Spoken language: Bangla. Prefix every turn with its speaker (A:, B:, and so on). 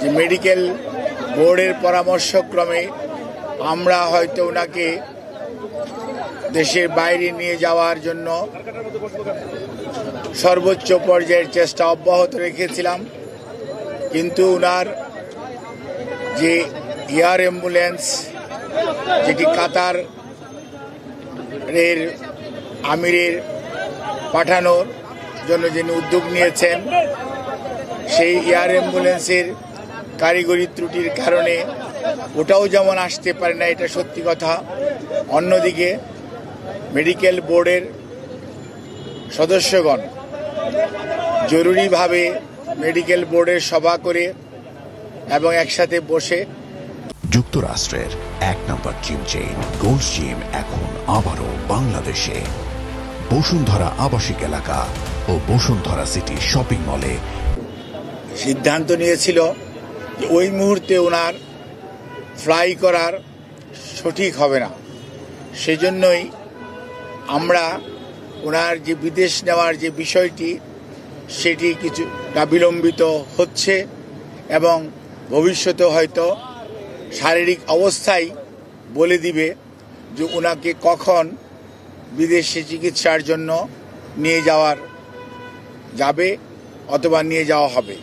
A: যে মেডিকেল বোর্ডের পরামর্শক্রমে আমরা হয়তো ওনাকে দেশের বাইরে নিয়ে যাওয়ার জন্য সর্বোচ্চ পর্যায়ের চেষ্টা অব্যাহত রেখেছিলাম, কিন্তু ওনার যে এয়ার অ্যাম্বুলেন্স যেটি কাতার আমিরের পাঠানোর জন্য যিনি উদ্যোগ নিয়েছেন, সেই এয়ার অ্যাম্বুলেন্সের কারিগরি ত্রুটির কারণে ওটাও যেমন আসতে পারে না, এটা সত্যি কথা। অন্যদিকে মেডিকেল বোর্ডের সদস্যগণ জরুরিভাবে মেডিকেল বোর্ডের সভা করে এবং একসাথে বসে
B: যুক্তরাষ্ট্রের ১ নম্বর জিম চেইন গোল্ডস জিম এখন আবারও বাংলাদেশে বসুন্ধরা আবাসিক এলাকা ও বসুন্ধরা সিটি শপিং মলে
A: সিদ্ধান্ত নিয়েছিল যে ওই মুহূর্তে ওনার ফ্লাই করার সঠিক হবে না। সেজন্যই আমরা ওনার যে বিদেশ নেওয়ার যে বিষয়টি সেটি কিছুটা বিলম্বিত হচ্ছে এবং ভবিষ্যতে হয়তো শারীরিক অবস্থাই বলে দিবে যে ওনাকে কখন বিদেশে চিকিৎসার জন্য নিয়ে যাবে অথবা নিয়ে যাওয়া হবে।